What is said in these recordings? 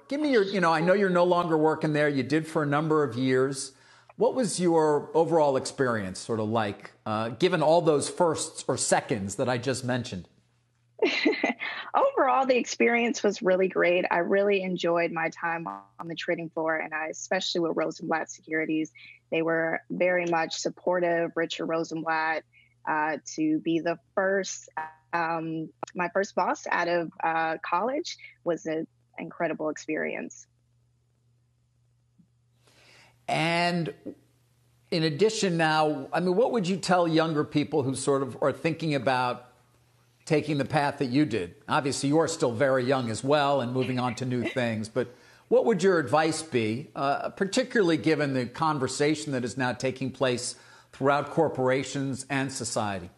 give me your, I know you're no longer working there. You did for a number of years. What was your overall experience sort of like, given all those firsts or seconds that I just mentioned? Overall, the experience was really great. I really enjoyed my time on the trading floor, and especially with Rosenblatt Securities. They were very much supportive. Richard Rosenblatt, to be the first, my first boss out of college was an incredible experience. And in addition now, I mean, what would you tell younger people who sort of are thinking about taking the path that you did? Obviously, you are still very young as well and moving on to new things. But what would your advice be, particularly given the conversation that is now taking place throughout corporations and society?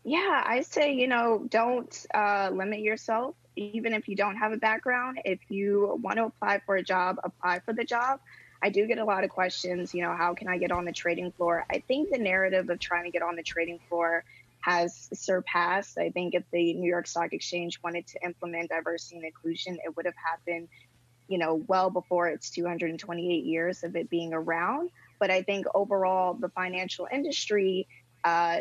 Yeah, I say, don't limit yourself, even if you don't have a background. If you want to apply for a job, apply for the job. I do get a lot of questions, how can I get on the trading floor? I think the narrative of trying to get on the trading floor has surpassed. I think if the New York Stock Exchange wanted to implement diversity and inclusion, it would have happened, well before its 228 years of it being around. But I think overall, the financial industry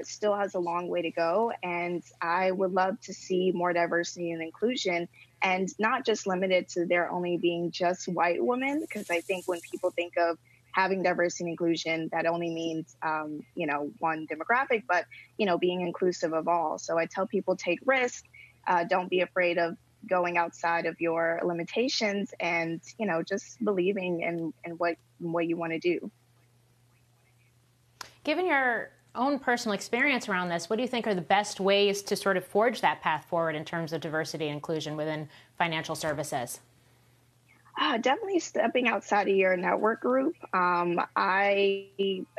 still has a long way to go. And I would love to see more diversity and inclusion, and not just limited to there only being just white women, because I think when people think of having diversity and inclusion, that only means, one demographic, but, being inclusive of all. So I tell people, take risks, don't be afraid of going outside of your limitations, and, just believing in what you want to do. Given your own personal experience around this, what do you think are the best ways to sort of forge that path forward in terms of diversity and inclusion within financial services? Definitely stepping outside of your network group. I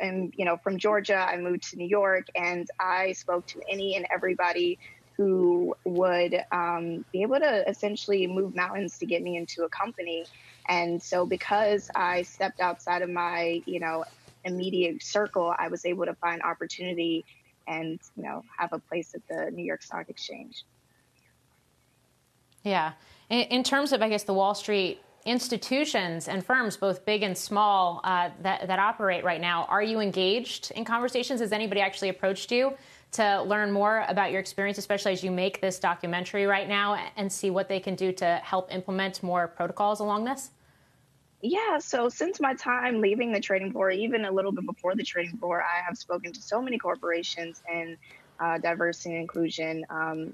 am, from Georgia. I moved to New York, and I spoke to any and everybody who would be able to essentially move mountains to get me into a company. And so because I stepped outside of my, immediate circle, I was able to find opportunity and, have a place at the New York Stock Exchange. Yeah. In terms of, I guess, the Wall Street institutions and firms, both big and small, that operate right now, are you engaged in conversations? Has anybody actually approached you to learn more about your experience, especially as you make this documentary right now, and see what they can do to help implement more protocols along this? Yeah, so since my time leaving the trading floor, even a little bit before the trading floor, I have spoken to so many corporations and diversity and inclusion.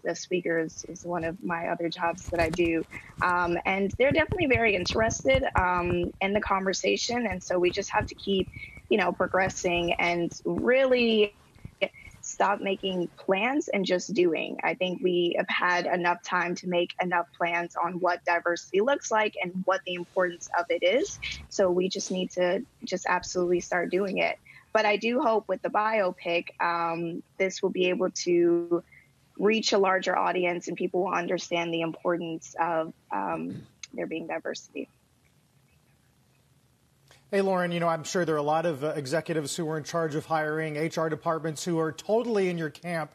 The speaker is one of my other jobs that I do. And they're definitely very interested in the conversation. And so we just have to keep, progressing and really stop making plans and just doing. I think we have had enough time to make enough plans on what diversity looks like and what the importance of it is. So we just need to just absolutely start doing it. But I do hope with the biopic, this will be able to reach a larger audience and people will understand the importance of there being diversity. Hey, Lauren, I'm sure there are a lot of executives who are in charge of hiring, HR departments who are totally in your camp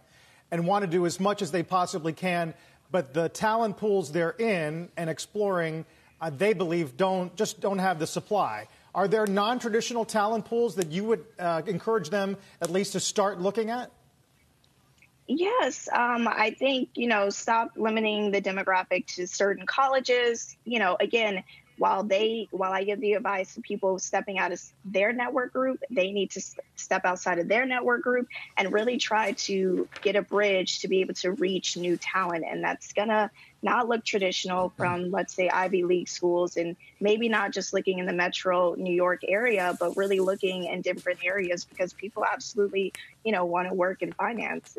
and want to do as much as they possibly can. But the talent pools they're in and exploring, they believe don't have the supply. Are there non-traditional talent pools that you would encourage them at least to start looking at? Yes, I think, stop limiting the demographic to certain colleges. Again, while I give the advice to people stepping out of their network group, they need to step outside of their network group and really try to get a bridge to be able to reach new talent. And that's going to not look traditional from, let's say, Ivy League schools, and maybe not just looking in the metro New York area, but really looking in different areas, because people absolutely, want to work in finance.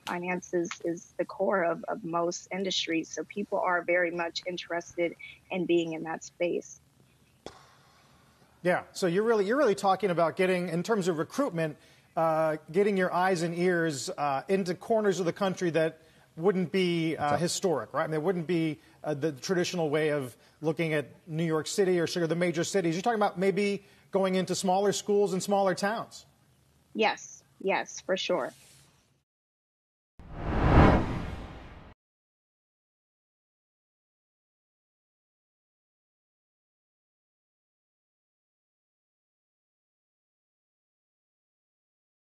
Finance is the core of most industries. So people are very much interested in being in that space. Yeah. So you're really talking about getting, in terms of recruitment, getting your eyes and ears into corners of the country that wouldn't be historic, right? I mean, it wouldn't be the traditional way of looking at New York City or the major cities. You're talking about maybe going into smaller schools and smaller towns. Yes, for sure.